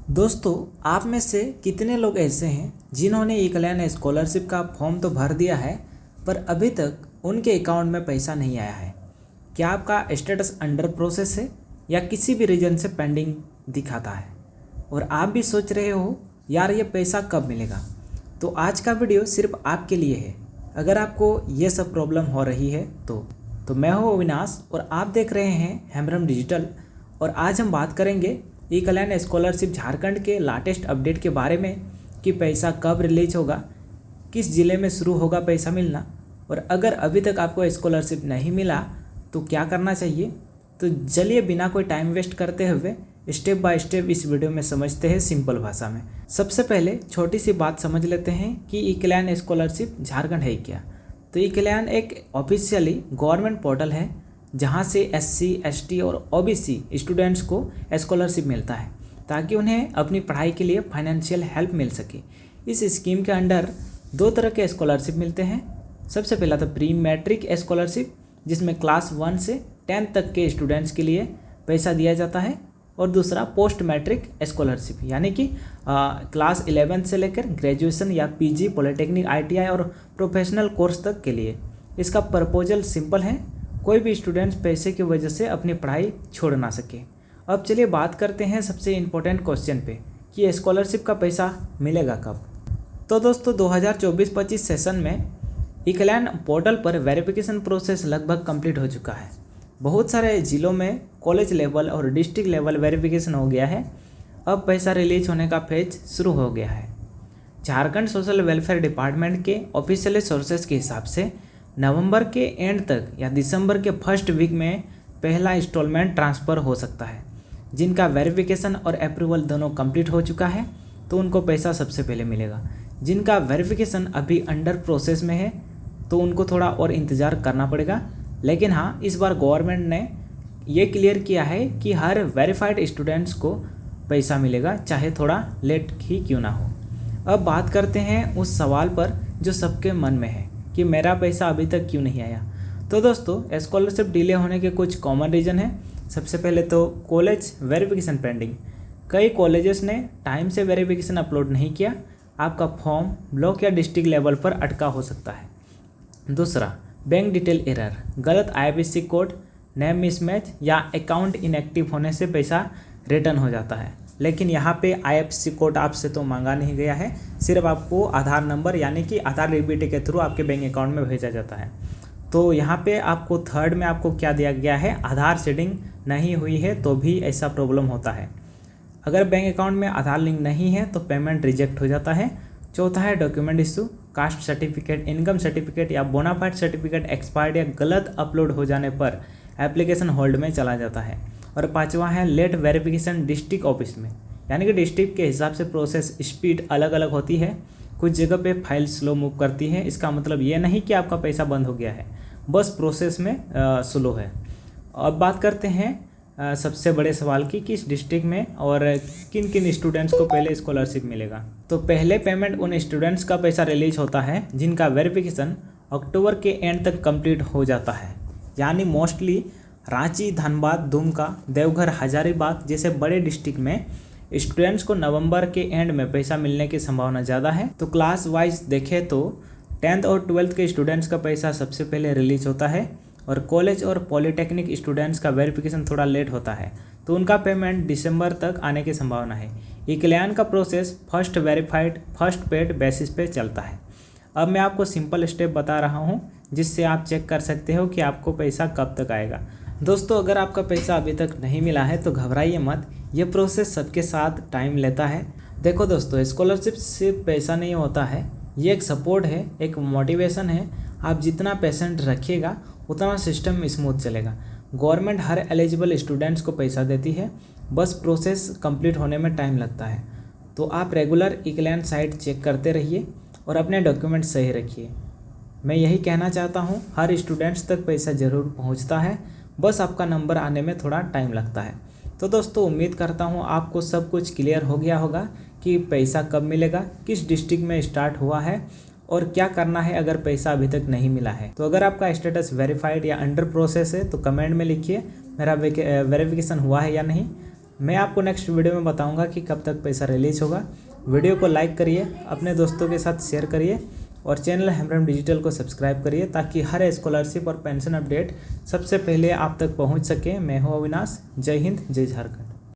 दोस्तों, आप में से कितने लोग ऐसे हैं जिन्होंने ई कल्याण स्कॉलरशिप का फॉर्म तो भर दिया है पर अभी तक उनके अकाउंट में पैसा नहीं आया है। क्या आपका स्टेटस अंडर प्रोसेस है या किसी भी रीजन से पेंडिंग दिखाता है और आप भी सोच रहे हो यार ये पैसा कब मिलेगा? तो आज का वीडियो सिर्फ आपके लिए है। अगर आपको ये सब प्रॉब्लम हो रही है तो मैं हूँ अविनाश और आप देख रहे हैं हेमरम डिजिटल। और आज हम बात करेंगे ई कल्याण स्कॉलरशिप झारखंड के लाटेस्ट अपडेट के बारे में कि पैसा कब रिलीज होगा, किस ज़िले में शुरू होगा पैसा मिलना, और अगर अभी तक आपको स्कॉलरशिप नहीं मिला तो क्या करना चाहिए। तो चलिए बिना कोई टाइम वेस्ट करते हुए स्टेप बाय स्टेप इस वीडियो में समझते हैं सिंपल भाषा में। सबसे पहले छोटी सी बात समझ लेते हैं कि ई कल्याण स्कॉलरशिप झारखंड है क्या। तो ई कल्याण एक ऑफिशियली गवर्नमेंट पोर्टल है जहां से SC, ST और OBC स्टूडेंट्स को स्कॉलरशिप मिलता है ताकि उन्हें अपनी पढ़ाई के लिए फाइनेंशियल हेल्प मिल सके। इस स्कीम के अंडर दो तरह के स्कॉलरशिप मिलते हैं। सबसे पहला तो प्री मैट्रिक स्कॉलरशिप जिसमें क्लास 1 से 10 तक के स्टूडेंट्स के लिए पैसा दिया जाता है, और दूसरा पोस्ट मैट्रिक स्कॉलरशिप यानी कि क्लास 11 से लेकर ग्रेजुएशन या PG, पॉलिटेक्निक, ITI और प्रोफेशनल कोर्स तक के लिए। इसका प्रपोजल सिंपल है, कोई भी स्टूडेंट्स पैसे की वजह से अपनी पढ़ाई छोड़ ना सके। अब चलिए बात करते हैं सबसे इम्पोर्टेंट क्वेश्चन पे कि स्कॉलरशिप का पैसा मिलेगा कब। तो दोस्तों 2024-25 सेशन में ई कल्याण पोर्टल पर वेरिफिकेशन प्रोसेस लगभग कंप्लीट हो चुका है। बहुत सारे ज़िलों में कॉलेज लेवल और डिस्ट्रिक्ट लेवल वेरिफिकेशन हो गया है। अब पैसा रिलीज होने का फेज शुरू हो गया है। झारखंड सोशल वेलफेयर डिपार्टमेंट के ऑफिशियल सोर्सेज के हिसाब से नवंबर के एंड तक या दिसंबर के फर्स्ट वीक में पहला इंस्टॉलमेंट ट्रांसफ़र हो सकता है। जिनका वेरिफिकेशन और अप्रूवल दोनों कंप्लीट हो चुका है तो उनको पैसा सबसे पहले मिलेगा। जिनका वेरिफिकेशन अभी अंडर प्रोसेस में है तो उनको थोड़ा और इंतज़ार करना पड़ेगा। लेकिन हाँ, इस बार गवर्नमेंट ने ये क्लियर किया है कि हर वेरीफाइड स्टूडेंट्स को पैसा मिलेगा, चाहे थोड़ा लेट ही क्यों ना हो। अब बात करते हैं उस सवाल पर जो सबके मन में है कि मेरा पैसा अभी तक क्यों नहीं आया। तो दोस्तों स्कॉलरशिप डिले होने के कुछ कॉमन रीज़न है। सबसे पहले तो कॉलेज वेरिफिकेशन पेंडिंग। कई कॉलेजेस ने टाइम से वेरिफिकेशन अपलोड नहीं किया। आपका फॉर्म ब्लॉक या डिस्ट्रिक्ट लेवल पर अटका हो सकता है। दूसरा, बैंक डिटेल एरर, गलत IFSC कोड, नेम मिसमैच या अकाउंट इनएक्टिव होने से पैसा रिटर्न हो जाता है। लेकिन यहाँ पे IFSC कोड आपसे तो मांगा नहीं गया है, सिर्फ आपको आधार नंबर यानी कि आधार DBT के थ्रू आपके बैंक अकाउंट में भेजा जाता है। तो यहाँ पे आपको थर्ड में आपको क्या दिया गया है, आधार सीडिंग नहीं हुई है तो भी ऐसा प्रॉब्लम होता है। अगर बैंक अकाउंट में आधार लिंक नहीं है तो पेमेंट रिजेक्ट हो जाता है। चौथा है document issue, caste certificate, income certificate या बोनाफाइड सर्टिफिकेट एक्सपायर्ड या गलत अपलोड हो जाने पर एप्लीकेशन होल्ड में चला जाता है। और पांचवा है लेट वेरिफिकेशन डिस्ट्रिक्ट ऑफिस में, यानी कि डिस्ट्रिक्ट के हिसाब से प्रोसेस स्पीड अलग अलग होती है। कुछ जगह पे फाइल स्लो मूव करती है। इसका मतलब ये नहीं कि आपका पैसा बंद हो गया है, बस प्रोसेस में स्लो है। अब बात करते हैं सबसे बड़े सवाल की, किस डिस्ट्रिक्ट में और किन किन स्टूडेंट्स को पहले स्कॉलरशिप मिलेगा। तो पहले पेमेंट उन स्टूडेंट्स का पैसा रिलीज होता है जिनका वेरिफिकेशन अक्टूबर के एंड तक कंप्लीट हो जाता है, यानी मोस्टली रांची, धनबाद, दुमका, देवघर, हजारीबाग जैसे बड़े डिस्ट्रिक्ट में स्टूडेंट्स को नवंबर के एंड में पैसा मिलने की संभावना ज़्यादा है। तो क्लास वाइज देखें तो 10th और 12th के स्टूडेंट्स का पैसा सबसे पहले रिलीज होता है, और कॉलेज और पॉलिटेक्निक स्टूडेंट्स का वेरिफिकेशन थोड़ा लेट होता है तो उनका पेमेंट दिसंबर तक आने की संभावना है। ई कल्याण का process first verified first paid basis पे चलता है। अब मैं आपको सिंपल स्टेप बता रहा हूँ जिससे आप चेक कर सकते हो कि आपको पैसा कब तक आएगा। दोस्तों अगर आपका पैसा अभी तक नहीं मिला है तो घबराइए मत, ये प्रोसेस सबके साथ टाइम लेता है। देखो दोस्तों, स्कॉलरशिप सिर्फ पैसा नहीं होता है, ये एक सपोर्ट है, एक मोटिवेशन है। आप जितना पेशेंट रखिएगा उतना सिस्टम स्मूथ चलेगा। गवर्नमेंट हर एलिजिबल स्टूडेंट्स को पैसा देती है, बस प्रोसेस कंप्लीट होने में टाइम लगता है। तो आप रेगुलर ई कल्याण साइट चेक करते रहिए और अपने डॉक्यूमेंट सही रखिए। मैं यही कहना चाहता हूँ, हर स्टूडेंट्स तक पैसा ज़रूर पहुँचता है, बस आपका नंबर आने में थोड़ा टाइम लगता है। तो दोस्तों उम्मीद करता हूँ आपको सब कुछ क्लियर हो गया होगा कि पैसा कब मिलेगा, किस डिस्ट्रिक्ट में स्टार्ट हुआ है और क्या करना है अगर पैसा अभी तक नहीं मिला है। तो अगर आपका स्टेटस वेरीफाइड या अंडर प्रोसेस है तो कमेंट में लिखिए मेरा वेरिफिकेशन हुआ है या नहीं। मैं आपको नेक्स्ट वीडियो में बताऊंगा कि कब तक पैसा रिलीज होगा। वीडियो को लाइक करिए, अपने दोस्तों के साथ शेयर करिए और चैनल हेम्ब्रम डिजिटल को सब्सक्राइब करिए ताकि हर स्कॉलरशिप और पेंशन अपडेट सबसे पहले आप तक पहुंच सके। मैं हूं अविनाश। जय हिंद, जय झारखंड।